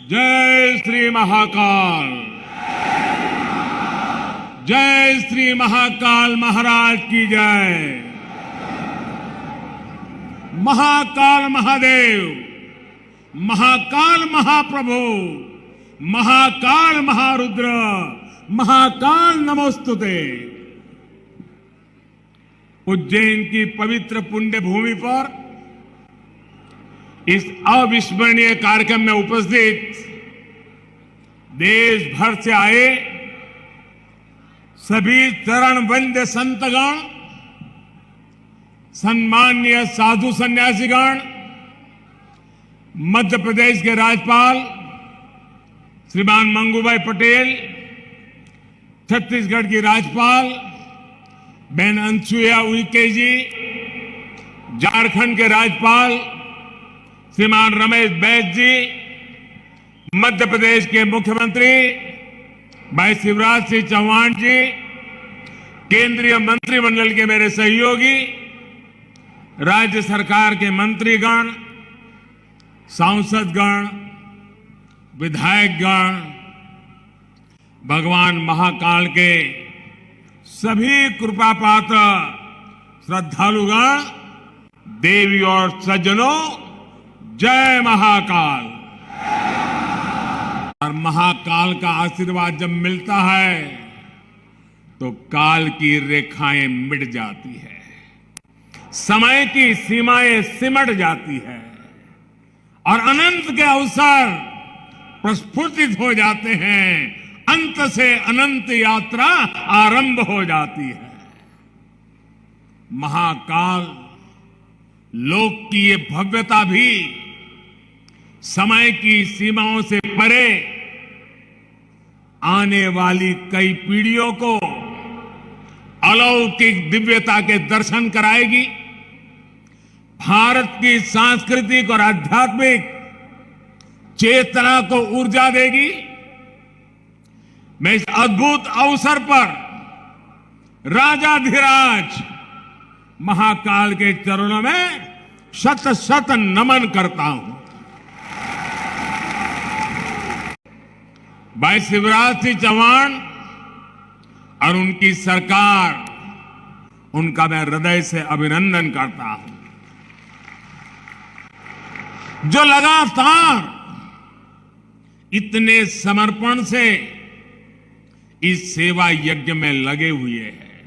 जय श्री महाकाल। जय श्री महाकाल महाराज की जय। महाकाल महादेव, महाकाल महाप्रभु, महाकाल महारुद्र, महाकाल नमोस्तुते। उज्जैन की पवित्र पुण्य भूमि पर इस अविस्मरणीय कार्यक्रम में उपस्थित देश भर से आए सभी चरण वंद्य संतगण, सम्माननीय साधु सन्यासीगण, मध्य प्रदेश के राज्यपाल श्रीमान मंगूभाई पटेल, छत्तीसगढ़ की राज्यपाल बहन अनसुईया उइके जी, झारखंड के राज्यपाल श्रीमान रमेश बैस जी, मध्य प्रदेश के मुख्यमंत्री भाई शिवराज सिंह चौहान जी, केंद्रीय मंत्रिमंडल के मेरे सहयोगी, राज्य सरकार के मंत्रीगण, सांसदगण, विधायकगण, भगवान महाकाल के सभी कृपा पात्र श्रद्धालुगण, देवी और सज्जनों, जय महाकाल। और महाकाल का आशीर्वाद जब मिलता है तो काल की रेखाएं मिट जाती है, समय की सीमाएं सिमट जाती है और अनंत के अवसर प्रस्फुटित हो जाते हैं। अंत से अनंत यात्रा आरंभ हो जाती है। महाकाल लोक की ये भव्यता भी समय की सीमाओं से परे आने वाली कई पीढ़ियों को अलौकिक दिव्यता के दर्शन कराएगी, भारत की सांस्कृतिक और आध्यात्मिक चेतना को ऊर्जा देगी। मैं इस अद्भुत अवसर पर राजाधिराज महाकाल के चरणों में शत शत नमन करता हूं। भाई शिवराज सिंह चौहान और उनकी सरकार, उनका मैं हृदय से अभिनंदन करता हूं, जो लगातार इतने समर्पण से इस सेवा यज्ञ में लगे हुए हैं।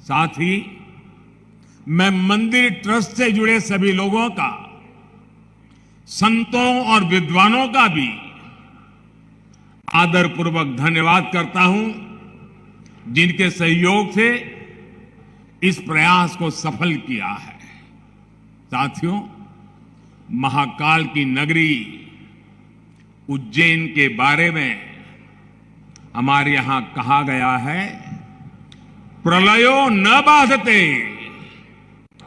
साथ ही मैं मंदिर ट्रस्ट से जुड़े सभी लोगों का, संतों और विद्वानों का भी आदरपूर्वक धन्यवाद करता हूं, जिनके सहयोग से इस प्रयास को सफल किया है। साथियों, महाकाल की नगरी उज्जैन के बारे में हमारे यहां कहा गया है, प्रलयो न बाधते,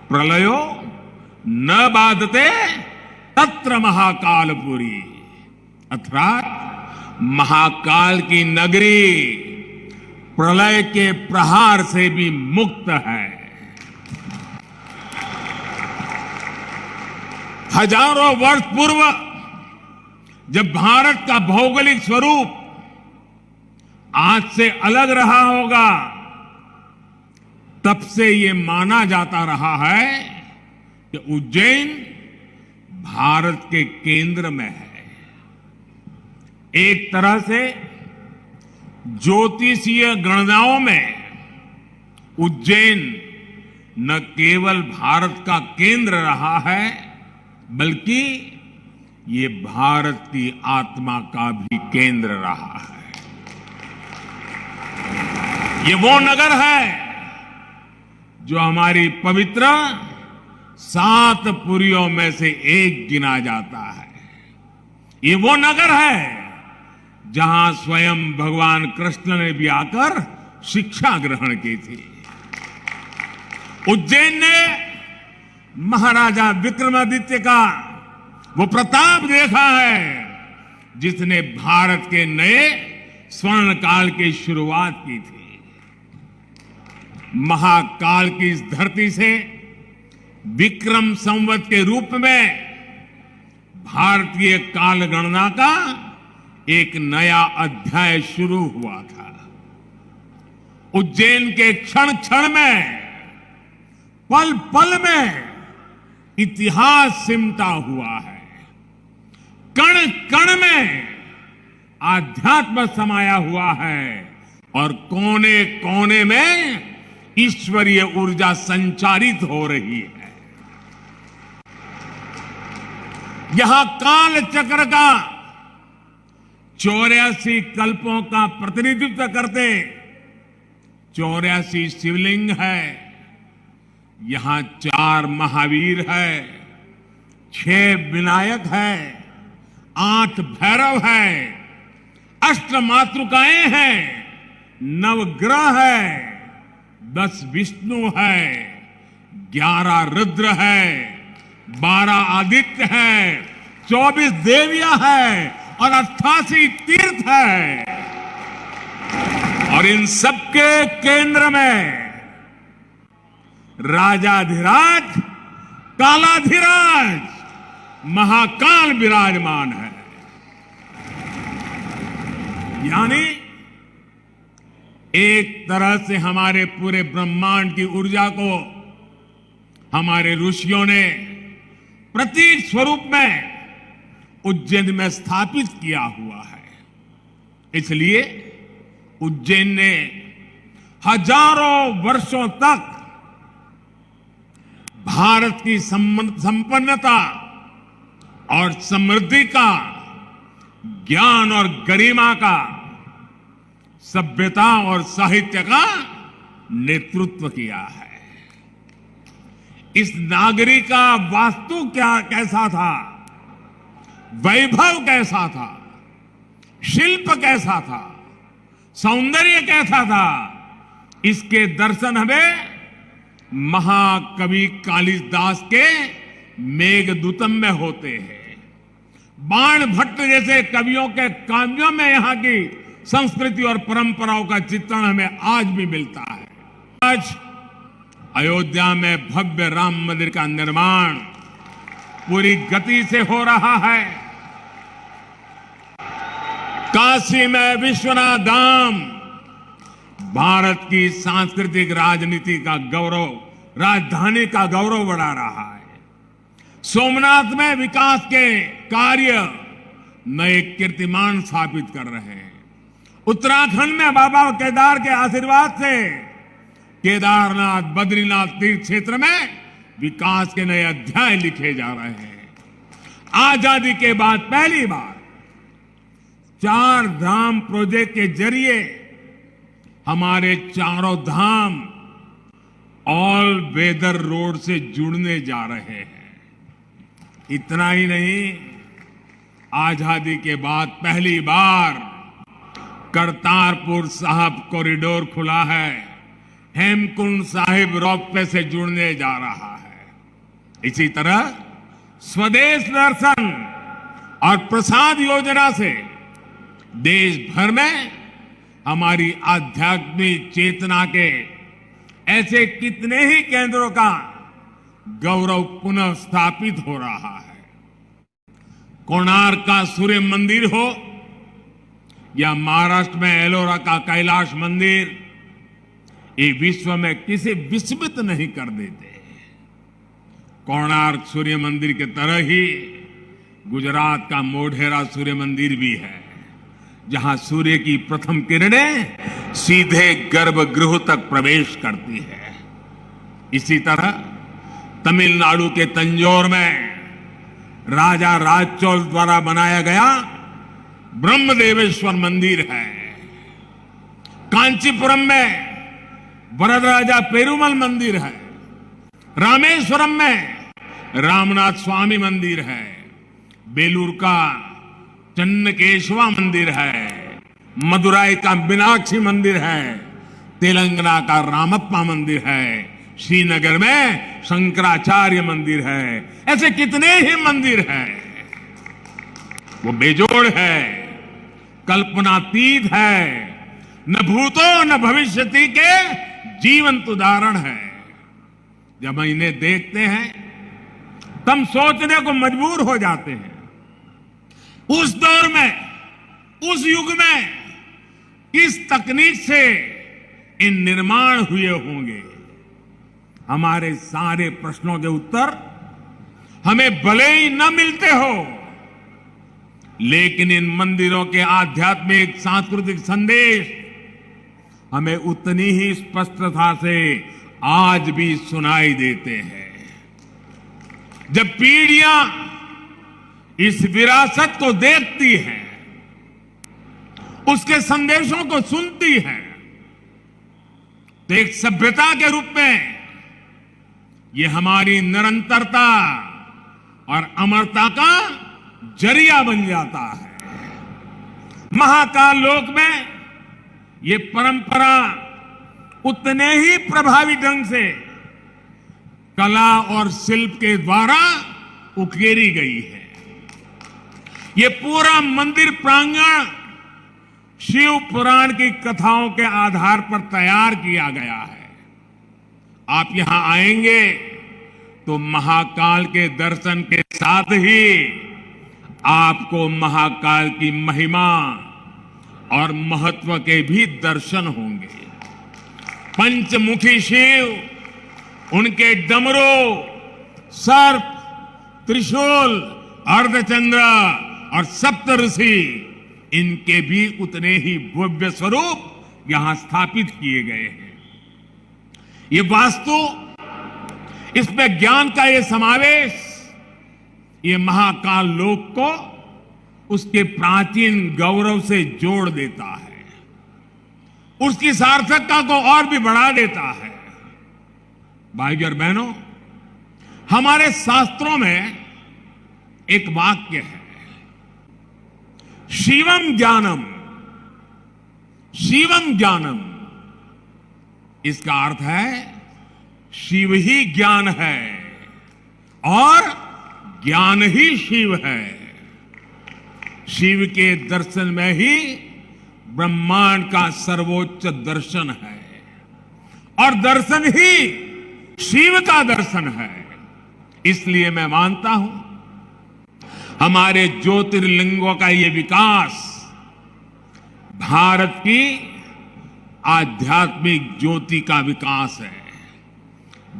प्रलयो न बाधते तत्र महाकालपुरी। अर्थात महाकाल की नगरी प्रलय के प्रहार से भी मुक्त है। हजारों वर्ष पूर्व जब भारत का भौगोलिक स्वरूप आज से अलग रहा होगा, तब से ये माना जाता रहा है कि उज्जैन भारत के केंद्र में है। एक तरह से ज्योतिषीय गणनाओं में उज्जैन न केवल भारत का केंद्र रहा है, बल्कि ये भारत की आत्मा का भी केंद्र रहा है। ये वो नगर है जो हमारी पवित्र 7 पुरियों में से एक गिना जाता है। ये वो नगर है जहां स्वयं भगवान कृष्ण ने भी आकर शिक्षा ग्रहण की थी। उज्जैन ने महाराजा विक्रमादित्य का वो प्रताप देखा है जिसने भारत के नए स्वर्ण काल की शुरुआत की थी। महाकाल की इस धरती से विक्रम संवत के रूप में भारतीय कालगणना का एक नया अध्याय शुरू हुआ था। उज्जैन के क्षण क्षण में, पल पल में इतिहास सिमटा हुआ है। कण कण में आध्यात्म समाया हुआ है और कोने कोने में ईश्वरीय ऊर्जा संचारित हो रही है। यहां काल चक्र का 84 कल्पों का प्रतिनिधित्व करते 84 शिवलिंग है। यहां 4 महावीर है, 6 विनायक है, 8 भैरव है, 8 मातृकाएं हैं, 9 ग्रह है, 10 विष्णु है, 11 रुद्र है, 12 आदित्य है, 24 देवियां है और 88 तीर्थ है। और इन सबके केंद्र में राजाधिराज कालाधिराज महाकाल विराजमान है। यानी एक तरह से हमारे पूरे ब्रह्मांड की ऊर्जा को हमारे ऋषियों ने प्रतीक स्वरूप में उज्जैन में स्थापित किया हुआ है। इसलिए उज्जैन ने हजारों वर्षों तक भारत की संपन्नता और समृद्धि का, ज्ञान और गरिमा का, सभ्यता और साहित्य का नेतृत्व किया है। इस नागरी का वास्तु कैसा था, वैभव कैसा था, शिल्प कैसा था, सौंदर्य कैसा था, इसके दर्शन हमें महाकवि कालिदास के मेघदूतम में होते हैं। बाण भट्ट जैसे कवियों के काव्यों में यहां की संस्कृति और परंपराओं का चित्रण हमें आज भी मिलता है। आज अयोध्या में भव्य राम मंदिर का निर्माण पूरी गति से हो रहा है। काशी में विश्वनाथ धाम भारत की सांस्कृतिक राजनीति का गौरव, राजधानी का गौरव बढ़ा रहा है। सोमनाथ में विकास के कार्य नए कीर्तिमान स्थापित कर रहे हैं। उत्तराखंड में बाबा केदार के आशीर्वाद से केदारनाथ, बद्रीनाथ तीर्थ क्षेत्र में विकास के नए अध्याय लिखे जा रहे हैं। आजादी के बाद पहली बार 4 धाम प्रोजेक्ट के जरिए हमारे चारों धाम ऑल वेदर रोड से जुड़ने जा रहे हैं। इतना ही नहीं, आजादी के बाद पहली बार करतारपुर साहिब कॉरिडोर खुला है, हेमकुंड साहिब रोपवे से जुड़ने जा रहा है। इसी तरह स्वदेश दर्शन और प्रसाद योजना से देश भर में हमारी आध्यात्मिक चेतना के ऐसे कितने ही केंद्रों का गौरव पुनः स्थापित हो रहा है। कोणार्क का सूर्य मंदिर हो या महाराष्ट्र में एलोरा का कैलाश मंदिर, ये विश्व में किसी विस्मित नहीं कर देते। कोणार्क सूर्य मंदिर के तरह ही गुजरात का मोढेरा सूर्य मंदिर भी है, जहां सूर्य की प्रथम किरणें सीधे गर्भगृह तक प्रवेश करती है। इसी तरह तमिलनाडु के तंजौर में राजा राजचोल द्वारा बनाया गया ब्रह्मदेवेश्वर मंदिर है। कांचीपुरम में वरदराजा पेरुमल मंदिर है। रामेश्वरम में रामनाथ स्वामी मंदिर है। बेलूर का चन्नकेशवा मंदिर है। मदुराई का मीनाक्षी मंदिर है। तेलंगाना का रामप्पा मंदिर है। श्रीनगर में शंकराचार्य मंदिर है। ऐसे कितने ही मंदिर हैं। वो बेजोड़ है, कल्पनातीत है, न भूतो न भविष्यति के जीवंत उदाहरण है। जब इन्हें देखते हैं तब सोचने को मजबूर हो जाते हैं उस दौर में, उस युग में किस तकनीक से इन निर्माण हुए होंगे, हमारे सारे प्रश्नों के उत्तर हमें भले ही न मिलते हो, लेकिन इन मंदिरों के आध्यात्मिक सांस्कृतिक संदेश हमें उतनी ही स्पष्टता से आज भी सुनाई देते हैं। जब पीढ़ियां इस विरासत को देखती हैं, उसके संदेशों को सुनती हैं, तो एक सभ्यता के रूप में ये हमारी निरंतरता और अमरता का जरिया बन जाता है। महाकाल लोक में ये परंपरा उतने ही प्रभावी ढंग से कला और शिल्प के द्वारा उकेरी गई है। ये पूरा मंदिर प्रांगण शिव पुराण की कथाओं के आधार पर तैयार किया गया है। आप यहां आएंगे तो महाकाल के दर्शन के साथ ही आपको महाकाल की महिमा और महत्व के भी दर्शन होंगे। पंचमुखी शिव, उनके डमरू, सर्प, त्रिशूल, अर्धचंद्र और सप्तऋषि, इनके भी उतने ही भव्य स्वरूप यहां स्थापित किए गए हैं। ये वास्तु, इसमें ज्ञान का ये समावेश, ये महाकाल लोक को उसके प्राचीन गौरव से जोड़ देता है, उसकी सार्थकता को और भी बढ़ा देता है। भाइयों और बहनों, हमारे शास्त्रों में एक वाक्य है, शिवम ज्ञानम, शिवम ज्ञानम। इसका अर्थ है शिव ही ज्ञान है और ज्ञान ही शिव है। शिव के दर्शन में ही ब्रह्मांड का सर्वोच्च दर्शन है और दर्शन ही शिव का दर्शन है। इसलिए मैं मानता हूं हमारे ज्योतिर्लिंगों का ये विकास भारत की आध्यात्मिक ज्योति का विकास है,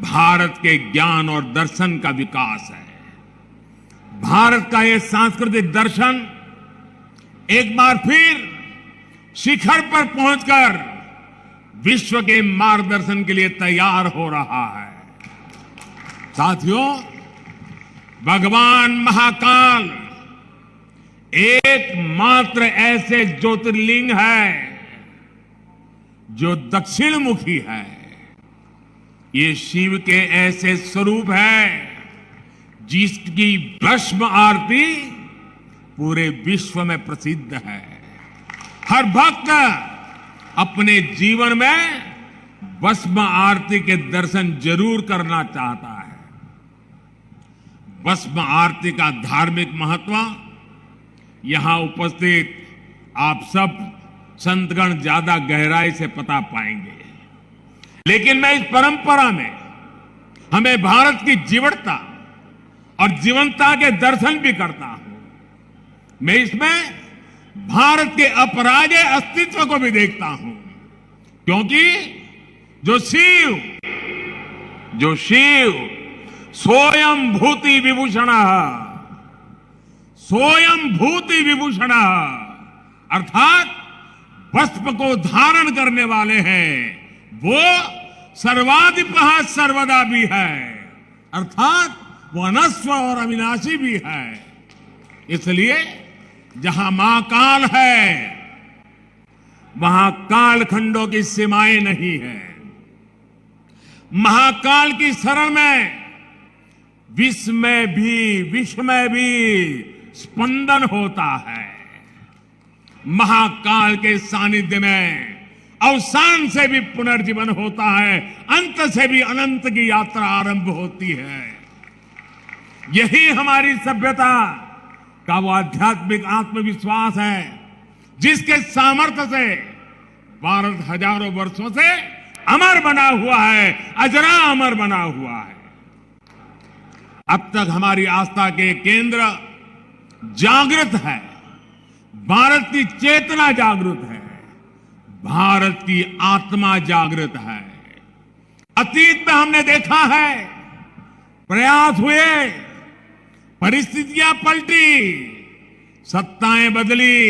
भारत के ज्ञान और दर्शन का विकास है। भारत का ये सांस्कृतिक दर्शन एक बार फिर शिखर पर पहुंचकर विश्व के मार्गदर्शन के लिए तैयार हो रहा है। साथियों, भगवान महाकाल एकमात्र ऐसे ज्योतिर्लिंग है जो दक्षिण मुखी है। ये शिव के ऐसे स्वरूप है जिसकी भस्म आरती पूरे विश्व में प्रसिद्ध है। हर भक्त अपने जीवन में भस्म आरती के दर्शन जरूर करना चाहता है। भस्म आरती का धार्मिक महत्व यहां उपस्थित आप सब संतगण ज्यादा गहराई से पता पाएंगे, लेकिन मैं इस परंपरा में हमें भारत की जीवटता और जीवंतता के दर्शन भी करता हूं। मैं इसमें भारत के अपराजे अस्तित्व को भी देखता हूं, क्योंकि जो शिव सोयम भूति विभूषण, सोयम भूति विभूषण, अर्थात वस्त्र को धारण करने वाले हैं, वो सर्वाधिपः सर्वदा भी है, अर्थात वो अनस्व और अविनाशी भी है। इसलिए जहां महाकाल है वहां कालखंडों की सीमाएं नहीं है। महाकाल की शरण में विश्व में भी स्पंदन होता है। महाकाल के सानिध्य में अवसान से भी पुनर्जीवन होता है, अंत से भी अनंत की यात्रा आरंभ होती है। यही हमारी सभ्यता का वो आध्यात्मिक आत्मविश्वास है जिसके सामर्थ्य से भारत हजारों वर्षों से अमर बना हुआ है, अजरा अमर बना हुआ है। अब तक हमारी आस्था के केंद्र जागृत है, भारत की चेतना जागृत है, भारत की आत्मा जागृत है। अतीत में हमने देखा है, प्रयास हुए, परिस्थितियां पलटी, सत्ताएं बदली,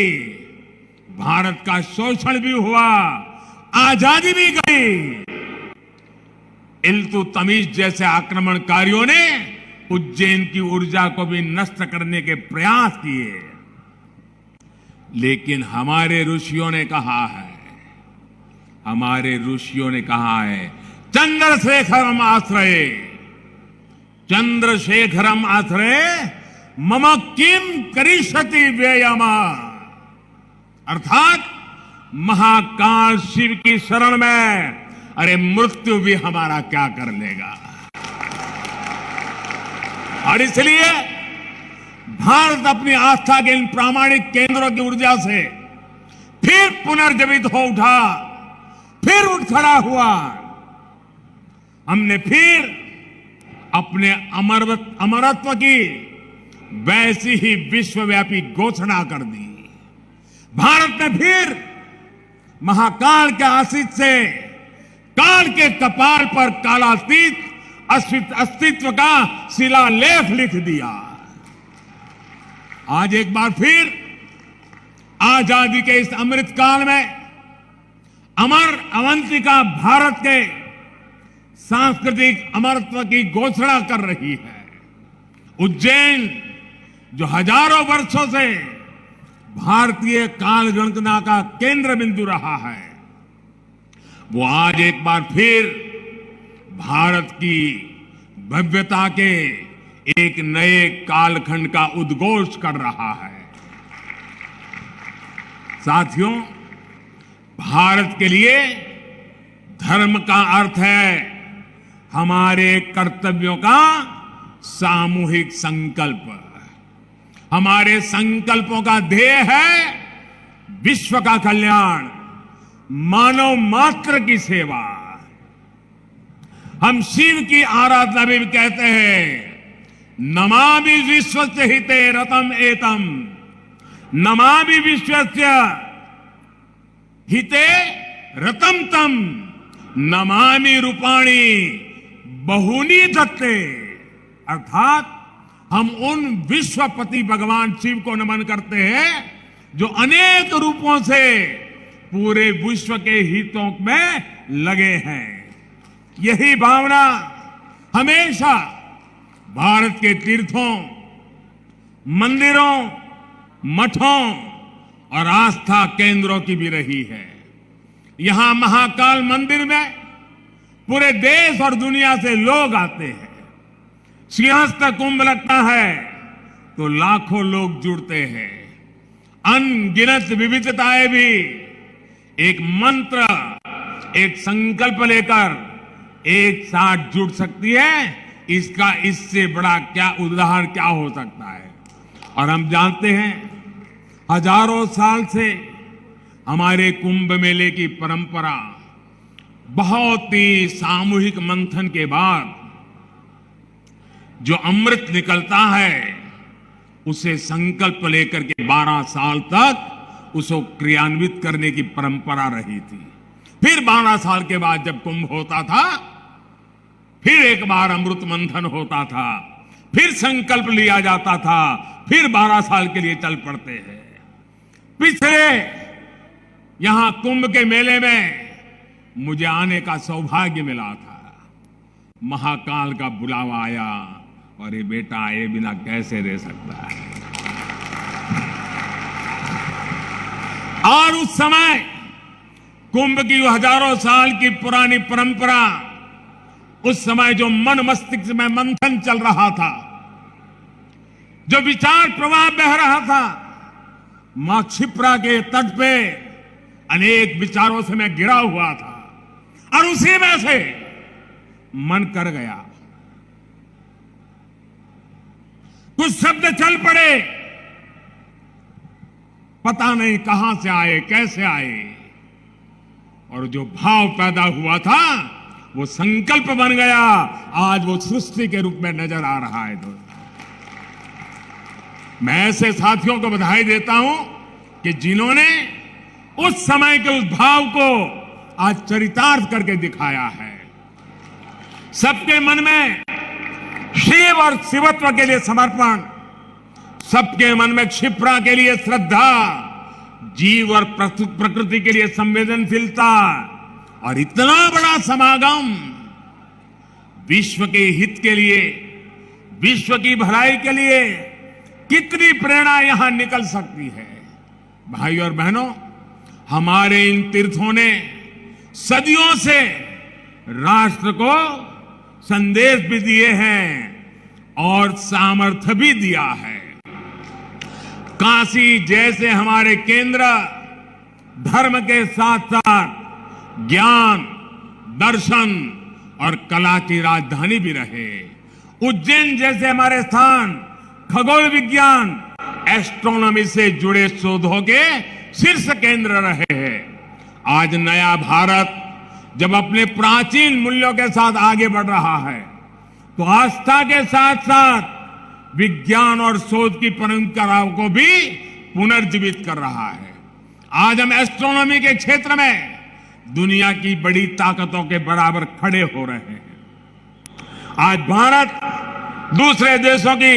भारत का शोषण भी हुआ, आजादी भी गई। इल्तुतमिश जैसे आक्रमणकारियों ने उज्जैन की ऊर्जा को भी नष्ट करने के प्रयास किए, लेकिन हमारे ऋषियों ने कहा है, चंद्रशेखरम आश्रय, चंद्रशेखरम आश्रय मम किम करिष्यति व्ययमा। अर्थात महाकाल शिव की शरण में अरे मृत्यु भी हमारा क्या कर लेगा। और इसलिए भारत अपनी आस्था के इन प्रामाणिक केंद्रों की ऊर्जा से फिर पुनर्जीवित हो उठा, फिर उठ खड़ा हुआ। हमने फिर अपने अमरत्व की वैसी ही विश्वव्यापी घोषणा कर दी। भारत ने फिर महाकाल के आशीष से काल के कपाल पर कालातीत अस्तित्व का शिलालेख लिख दिया। आज एक बार फिर आजादी के इस अमृत काल में अमर अवंतिका भारत के सांस्कृतिक अमरत्व की घोषणा कर रही है। उज्जैन जो हजारों वर्षों से भारतीय काल गणना का केंद्र बिंदु रहा है, वो आज एक बार फिर भारत की भव्यता के एक नए कालखंड का उद्घोष कर रहा है। साथियों, भारत के लिए धर्म का अर्थ है हमारे कर्तव्यों का सामूहिक संकल्प। हमारे संकल्पों का ध्येय है विश्व का कल्याण, मानव मात्र की सेवा। हम शिव की आराधना में भी कहते हैं, नमामि विश्वस्य हिते रतम एतम, नमामि विश्वस्य हिते रतम तम, नमामि रूपाणी बहुनी दत्ते। अर्थात हम उन विश्वपति भगवान शिव को नमन करते हैं जो अनेक रूपों से पूरे विश्व के हितों में लगे हैं। यही भावना हमेशा भारत के तीर्थों, मंदिरों, मठों और आस्था केंद्रों की भी रही है। यहां महाकाल मंदिर में पूरे देश और दुनिया से लोग आते हैं। सिंहस्थ कुंभ लगता है तो लाखों लोग जुड़ते हैं। अनगिनत विविधताएं भी एक मंत्र, एक संकल्प लेकर एक साथ जुड़ सकती है। इसका इससे बड़ा क्या उदाहरण क्या हो सकता है। और हम जानते हैं, हजारों साल से हमारे कुंभ मेले की परंपरा बहुत ही सामूहिक मंथन के बाद जो अमृत निकलता है, उसे संकल्प लेकर के 12 साल तक उसको क्रियान्वित करने की परंपरा रही थी। फिर 12 साल के बाद जब कुंभ होता था, फिर एक बार अमृत मंथन होता था, फिर संकल्प लिया जाता था, फिर 12 साल के लिए चल पड़ते हैं। पिछले यहां कुंभ के मेले में मुझे आने का सौभाग्य मिला था। महाकाल का बुलावा आया और ये बेटा आए बिना कैसे रह सकता है। और उस समय कुंभ की हजारों साल की पुरानी परंपरा, उस समय जो मन मस्तिष्क में मंथन चल रहा था, जो विचार प्रवाह बह रहा था, मां क्षिप्रा के तट पे अनेक विचारों से मैं घिरा हुआ था और उसी में से मन कर गया। कुछ शब्द चल पड़े, पता नहीं कहां से आए, कैसे आए, और जो भाव पैदा हुआ था वो संकल्प बन गया। आज वो सृष्टि के रूप में नजर आ रहा है। मैं ऐसे साथियों को बधाई देता हूं कि जिन्होंने उस समय के उस भाव को आज चरितार्थ करके दिखाया है। सबके मन में शिव और शिवत्व के लिए समर्पण, सबके मन में क्षिप्रा के लिए श्रद्धा, जीव और प्रकृति के लिए संवेदनशीलता, और इतना बड़ा समागम विश्व के हित के लिए, विश्व की भलाई के लिए कितनी प्रेरणा यहां निकल सकती है। भाई और बहनों, हमारे इन तीर्थों ने सदियों से राष्ट्र को संदेश भी दिए हैं और सामर्थ्य भी दिया है। काशी जैसे हमारे केंद्र धर्म के साथ साथ ज्ञान, दर्शन और कला की राजधानी भी रहे। उज्जैन जैसे हमारे स्थान खगोल विज्ञान, एस्ट्रोनॉमी से जुड़े शोधों के शीर्ष केंद्र रहे हैं। आज नया भारत जब अपने प्राचीन मूल्यों के साथ आगे बढ़ रहा है, तो आस्था के साथ साथ विज्ञान और शोध की परंपराओं को भी पुनर्जीवित कर रहा है। आज हम एस्ट्रोनॉमी के क्षेत्र में दुनिया की बड़ी ताकतों के बराबर खड़े हो रहे हैं। आज भारत दूसरे देशों की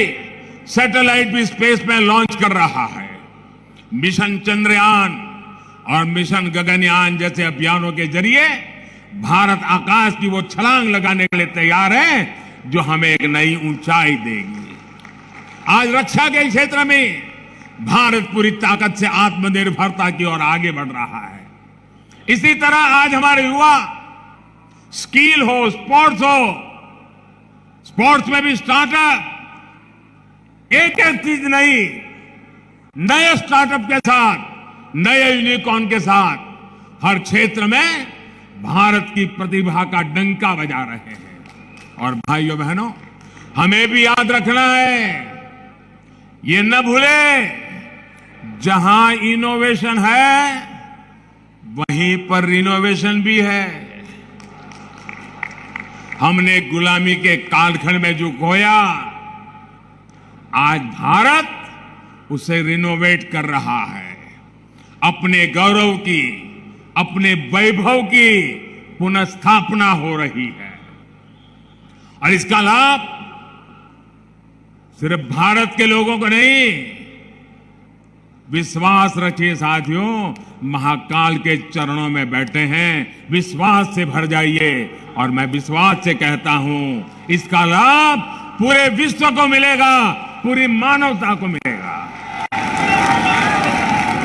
सैटेलाइट भी स्पेस में लॉन्च कर रहा है। मिशन चंद्रयान और मिशन गगनयान जैसे अभियानों के जरिए भारत आकाश की वो छलांग लगाने के लिए तैयार है जो हमें एक नई ऊंचाई देगी। आज रक्षा के क्षेत्र में भारत पूरी ताकत से आत्मनिर्भरता की ओर आगे बढ़ रहा है। इसी तरह आज हमारे युवा स्किल हो, स्पोर्ट्स हो, स्पोर्ट्स में भी स्टार्टअप, एक एक चीज नहीं, नए स्टार्टअप के साथ, नए यूनिकॉर्न के साथ हर क्षेत्र में भारत की प्रतिभा का डंका बजा रहे हैं। और भाइयों बहनों, हमें भी याद रखना है, ये न भूले, जहां इनोवेशन है वहीं पर रिनोवेशन भी है। हमने गुलामी के कालखंड में जो खोया, आज भारत उसे रिनोवेट कर रहा है। अपने गौरव की, अपने वैभव की पुनर्स्थापना हो रही है। और इसका लाभ सिर्फ भारत के लोगों को नहीं, विश्वास रखिए साथियों, महाकाल के चरणों में बैठे हैं, विश्वास से भर जाइए। और मैं विश्वास से कहता हूं, इसका लाभ पूरे विश्व को मिलेगा, पूरी मानवता को मिलेगा।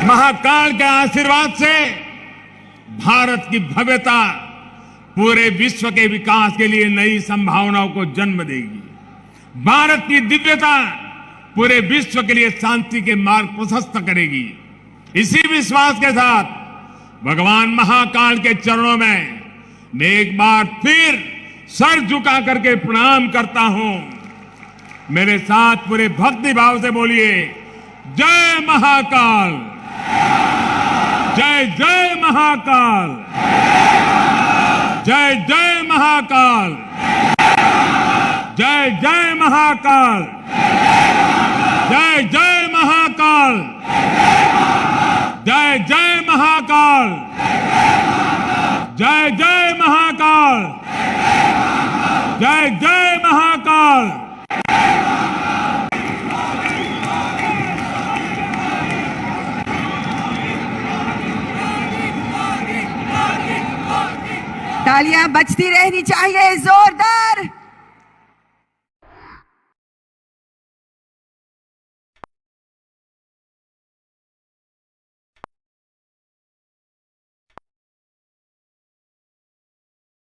महाकाल के आशीर्वाद से भारत की भव्यता पूरे विश्व के विकास के लिए नई संभावनाओं को जन्म देगी। भारत की दिव्यता पूरे विश्व के लिए शांति के मार्ग प्रशस्त करेगी। इसी विश्वास के साथ भगवान महाकाल के चरणों में मैं एक बार फिर सर झुका करके प्रणाम करता हूं। मेरे साथ पूरे भक्ति भाव से बोलिए, जय महाकाल, जय जय महाकाल, जय जय महाकाल, जय जय महाकाल, जय जय महाकाल, जय जय महाकाल, जय जय महाकाल, जय जय महाकाल। तालियां बजती रहनी चाहिए, जोरदार।